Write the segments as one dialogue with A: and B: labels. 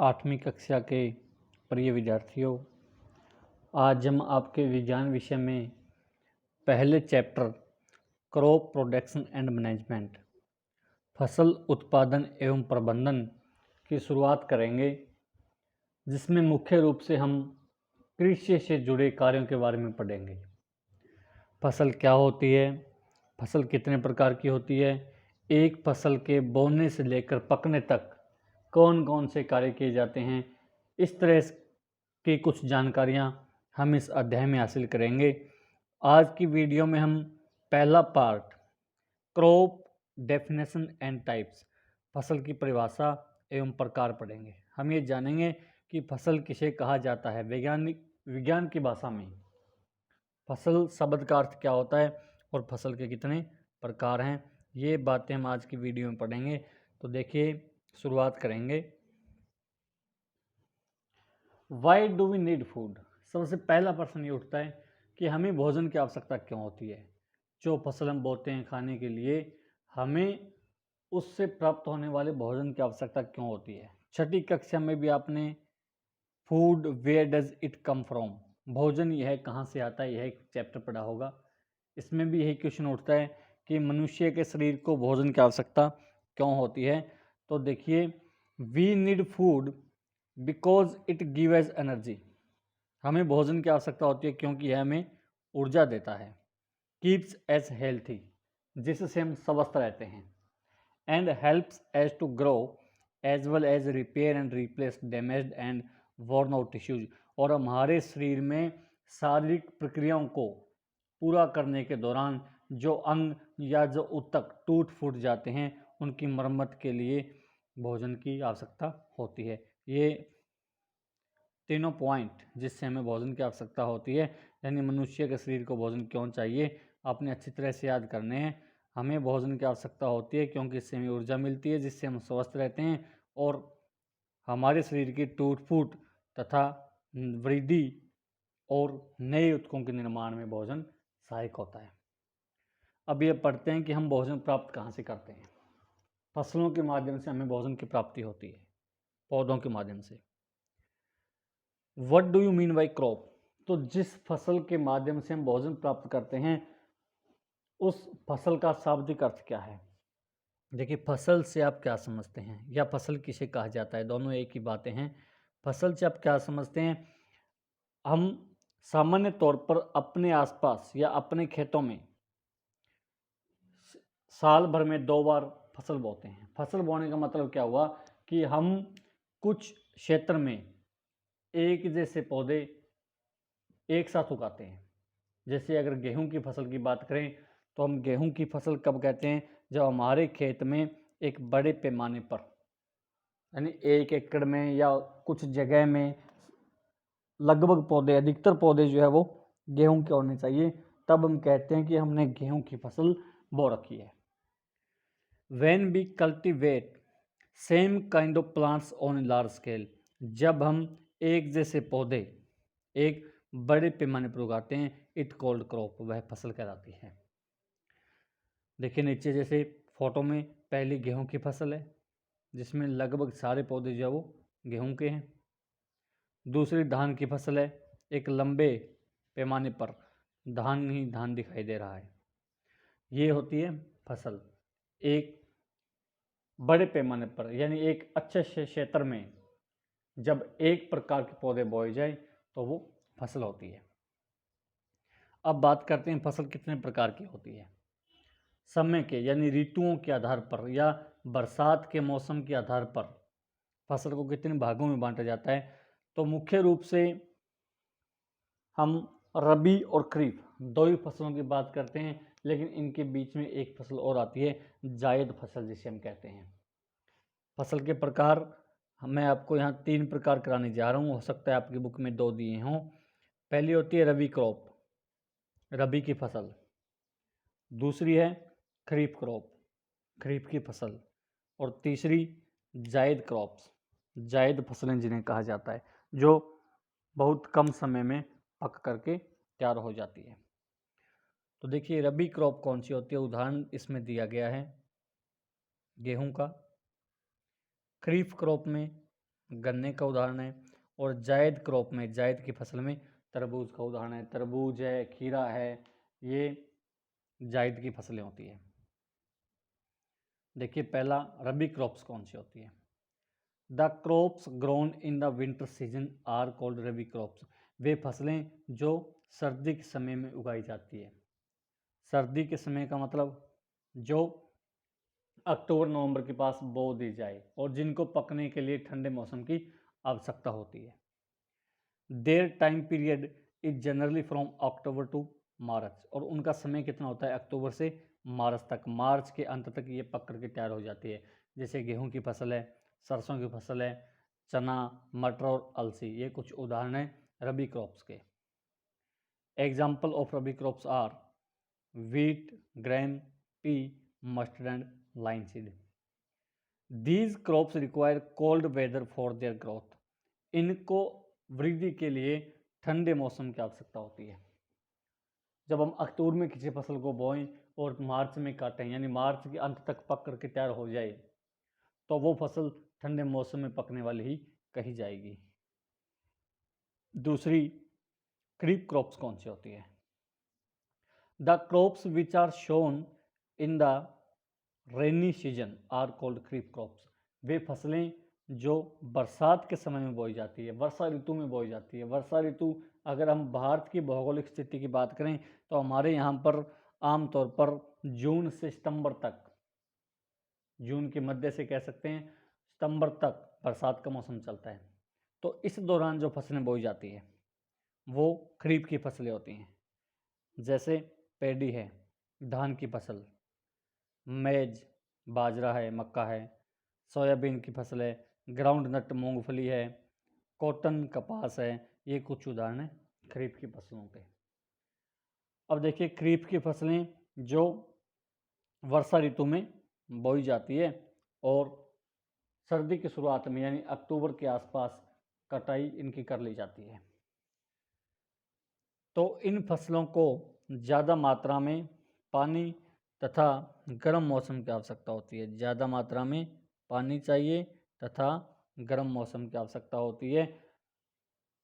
A: आठवीं कक्षा के प्रिय विद्यार्थियों, आज हम आपके विज्ञान विषय में पहले chapter crop production and management फसल उत्पादन एवं प्रबंधन की शुरुआत करेंगे, जिसमें मुख्य रूप से हम कृषि से जुड़े कार्यों के बारे में पढ़ेंगे। फसल क्या होती है, फसल कितने प्रकार की होती है, एक फसल के बोने से लेकर पकने तक कौन कौन से कार्य किए जाते हैं, इस तरह की कुछ जानकारियां हम इस अध्याय में हासिल करेंगे। आज की वीडियो में हम पहला part crop definition and types फसल की परिभाषा एवं प्रकार पढ़ेंगे। हम ये जानेंगे कि फसल किसे कहा जाता है विज्ञान की भाषा में, फसल शब्द का अर्थ क्या होता है और फसल के कितने प्रकार हैं, ये बातें हम आज की वीडियो में पढ़ेंगे। तो देखिए, शुरुआत करेंगे। Why do we need food. सबसे पहला प्रश्न ये उठता है कि हमें भोजन की आवश्यकता क्यों होती है। जो फसल हम बोते हैं खाने के लिए, हमें उससे प्राप्त होने वाले भोजन की आवश्यकता क्यों होती है। छठी कक्षा में भी आपने food where does it come from, भोजन यह कहाँ से आता है, यह एक चैप्टर पढ़ा होगा। इसमें भी यही क्वेश्चन उठता है कि मनुष्य के शरीर को भोजन की आवश्यकता क्यों होती है। तो देखिए, we need food because it give us energy. हमें भोजन की आवश्यकता होती है क्योंकि यह हमें ऊर्जा देता है। कीप्स एज हेल्थी, जिससे हम स्वस्थ रहते हैं। And helps us to grow as well as repair and replace damaged and worn out tissues. और हमारे शरीर में शारीरिक प्रक्रियाओं को पूरा करने के दौरान जो अंग या जो ऊतक टूट फूट जाते हैं, उनकी मरम्मत के लिए भोजन की आवश्यकता होती है। ये तीनों पॉइंट जिससे हमें भोजन की आवश्यकता होती है, यानी मनुष्य के शरीर को भोजन क्यों चाहिए, आपने अच्छी तरह से याद करने हैं। हमें भोजन की आवश्यकता होती है क्योंकि इससे हमें ऊर्जा मिलती है, जिससे हम स्वस्थ रहते हैं और हमारे शरीर की टूट फूट तथा वृद्धि और नए ऊतकों के निर्माण में भोजन सहायक होता है। अब ये पढ़ते हैं कि हम भोजन प्राप्त कहाँ से करते हैं। फसलों के माध्यम से हमें भोजन की प्राप्ति होती है, पौधों के माध्यम से। What do you mean by crop. तो जिस फसल के माध्यम से हम भोजन प्राप्त करते हैं, उस फसल का शाब्दिक अर्थ क्या है। देखिए, फसल से आप क्या समझते हैं या फसल किसे कहा जाता है, दोनों एक ही बातें हैं। फसल से आप क्या समझते हैं। हम सामान्य तौर पर अपने आसपास या अपने खेतों में साल भर में 2 बार फसल बोते हैं। फसल बोने का मतलब क्या हुआ कि हम कुछ क्षेत्र में एक जैसे पौधे एक साथ उगाते हैं। जैसे अगर गेहूं की फसल की बात करें तो हम गेहूं की फसल कब कहते हैं, जब हमारे खेत में एक बड़े पैमाने पर, यानी 1 एकड़ में या कुछ जगह में लगभग पौधे, अधिकतर पौधे जो है वो गेहूं के होने चाहिए, तब हम कहते हैं कि हमने गेहूं की फसल बो रखी है। When we cultivate same kind of plants on a large scale, जब हम एक जैसे पौधे एक बड़े पैमाने पर उगाते हैं, इट कॉल्ड क्रॉप, वह फसल कहलाती है। देखिए नीचे जैसे फोटो में पहली गेहूं की फसल है, जिसमें लगभग सारे पौधे जो है वो गेहूं के हैं। दूसरी धान की फसल है, एक लंबे पैमाने पर धान ही धान दिखाई दे रहा है। ये होती है फसल एक बड़े पैमाने पर, यानी एक अच्छे क्षेत्र में जब एक प्रकार के पौधे बोए जाए तो वो फसल होती है। अब बात करते हैं फसल कितने प्रकार की होती है। समय के यानी ऋतुओं के आधार पर या बरसात के मौसम के आधार पर फसल को कितने भागों में बांटा जाता है। तो मुख्य रूप से हम रबी और खरीफ दो ही फसलों की बात करते हैं, लेकिन इनके बीच में एक फसल और आती है, जायद फसल जिसे हम कहते हैं। फसल के प्रकार मैं आपको यहाँ 3 प्रकार कराने जा रहा हूँ, हो सकता है आपकी बुक में 2 दिए हों। पहली होती है रबी क्रॉप, रबी की फसल। दूसरी है खरीफ क्रॉप, खरीफ की फसल। और तीसरी जायद क्रॉप्स, जायद फसलें जिन्हें कहा जाता है, जो बहुत कम समय में पक करके तैयार हो जाती है। तो देखिए रबी क्रॉप कौन सी होती है, उदाहरण इसमें दिया गया है गेहूं का। खरीफ क्रॉप में गन्ने का उदाहरण है। और जायद क्रॉप में, जायद की फसल में तरबूज का उदाहरण है। तरबूज है, खीरा है, ये जायद की फसलें होती है। देखिए पहला, रबी क्रॉप्स कौन सी होती है? The crops grown in the winter season are called rabi crops. वे फसलें जो सर्दी के समय में उगाई जाती है। सर्दी के समय का मतलब जो अक्टूबर नवंबर के पास बो दी जाए और जिनको पकने के लिए ठंडे मौसम की आवश्यकता होती है। Their time period is generally from October to March. और उनका समय कितना होता है? अक्टूबर से मार्च तक। मार्च के अंत तक ये पक करके तैयार हो जाती है। जैसे गेहूं की फसल है, सरसों की फसल है, चना, मटर और अलसी, ये कुछ उदाहरण हैं रबी क्रॉप्स के। Example of rabi crops are wheat, grain, pea, mustard and linseed. These crops require cold weather for their growth. इनको वृद्धि के लिए ठंडे मौसम की आवश्यकता होती है। जब हम अक्टूबर में किसी फसल को बोएं और मार्च में काटें, यानी मार्च के अंत तक पक करके तैयार हो जाए, तो वो फसल ठंडे मौसम में पकने वाली ही कही जाएगी। दूसरी, खरीफ क्रॉप्स कौन सी होती है? The crops which are sown in the rainy season are called kharif crops. वे फसलें जो बरसात के समय में बोई जाती है, वर्षा ऋतु में बोई जाती है। वर्षा ऋतु, अगर हम भारत की भौगोलिक स्थिति की बात करें तो हमारे यहाँ पर आमतौर पर जून से सितंबर तक, जून के मध्य से कह सकते हैं सितंबर तक बरसात का मौसम चलता है। तो इस दौरान जो फसलें बोई जाती है वो खरीफ की फसलें होती हैं। जैसे पैडी है, धान की फसल, मेज, बाजरा है, मक्का है, सोयाबीन की फसल है, ग्राउंड नट मूंगफली है, कॉटन कपास है, ये कुछ उदाहरण हैं खरीफ की फसलों के। अब देखिए खरीफ की फसलें जो वर्षा ऋतु में बोई जाती है और सर्दी की शुरुआत में यानी अक्टूबर के आसपास कटाई इनकी कर ली जाती है। तो इन फसलों को ज़्यादा मात्रा में पानी तथा गर्म मौसम की आवश्यकता होती है। ज़्यादा मात्रा में पानी चाहिए तथा गर्म मौसम की आवश्यकता होती है।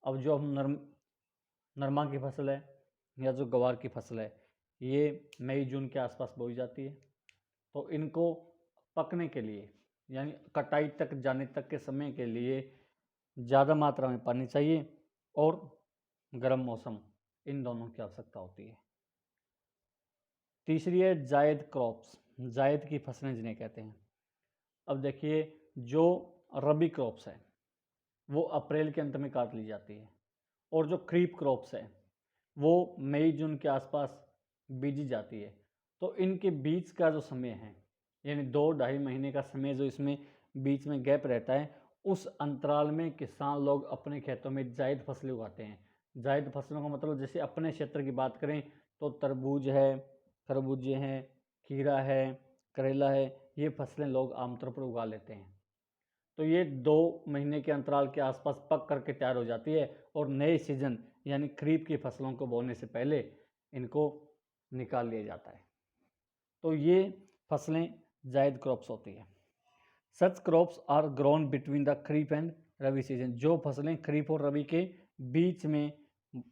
A: अब जो हम नरमा की फसल है या जो ग्वार की फसल है, ये मई जून के आसपास बोई जाती है। तो इनको पकने के लिए यानी कटाई तक जाने तक के समय के लिए ज़्यादा मात्रा में पानी चाहिए और गर्म मौसम, इन दोनों की आवश्यकता होती है। तीसरी है जायद क्रॉप्स, जायद की फसलें जिन्हें कहते हैं। अब देखिए जो रबी क्रॉप्स है वो अप्रैल के अंत में काट ली जाती है और जो खरीफ क्रॉप्स है वो मई जून के आसपास बीजी जाती है। तो इनके बीच का जो समय है यानी 2-2.5 महीने का समय जो इसमें बीच में गैप रहता है, उस अंतराल में किसान लोग अपने खेतों में जायद फसलें उगाते हैं। जायद फसलों का मतलब जैसे अपने क्षेत्र की बात करें तो तरबूज है, खरबूजे हैं, खीरा है, करेला है, ये फसलें लोग आमतौर पर उगा लेते हैं। तो ये 2 महीने के अंतराल के आसपास पक करके तैयार हो जाती है और नए सीजन यानी खरीफ की फसलों को बोने से पहले इनको निकाल लिया जाता है। तो ये फसलें जायद क्रॉप्स होती है। Such crops are grown between the kharif and rabi season. जो फसलें खरीफ और रबी के बीच में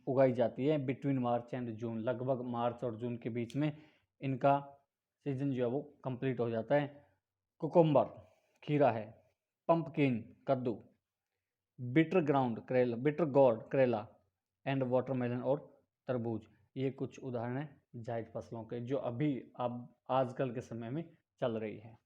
A: उगाई जाती है, बिटवीन मार्च एंड जून, लगभग मार्च और जून के बीच में इनका सीजन जो है वो कंप्लीट हो जाता है। कुकुम्बर, खीरा है, पंपकिन, कद्दू, बिटर ग्राउंड करेला, बिटर गॉर्ड करेला एंड वाटरमेलन और तरबूज, ये कुछ उदाहरण हैं जायद फसलों के जो अभी अब आजकल के समय में चल रही है।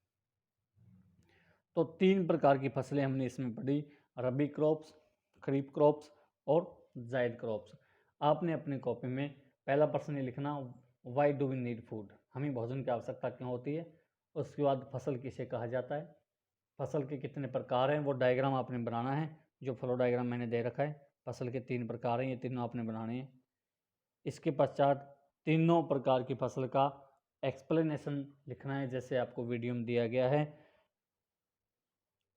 A: तो 3 प्रकार की फसलें हमने इसमें पढ़ी, रबी क्रॉप्स, खरीफ क्रॉप्स और जायद क्रॉप्स। आपने अपनी कॉपी में पहला प्रश्न ये लिखना, why do we need food, हमें भोजन की आवश्यकता क्यों होती है। उसके बाद फसल किसे कहा जाता है, फसल के कितने प्रकार हैं वो डायग्राम आपने बनाना है, जो फ्लो डायग्राम मैंने दे रखा है। फसल के 3 प्रकार हैं, ये तीनों आपने बनाने हैं। इसके पश्चात तीनों प्रकार की फसल का एक्सप्लेनेशन लिखना है जैसे आपको वीडियो में दिया गया है।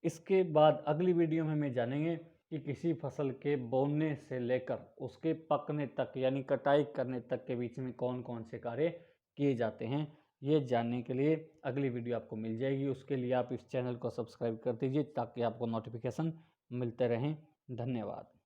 A: इसके बाद अगली वीडियो में हम जानेंगे कि किसी फसल के बोने से लेकर उसके पकने तक यानी कटाई करने तक के बीच में कौन कौन से कार्य किए जाते हैं। ये जानने के लिए अगली वीडियो आपको मिल जाएगी। उसके लिए आप इस चैनल को सब्सक्राइब कर दीजिए ताकि आपको नोटिफिकेशन मिलते रहें। धन्यवाद।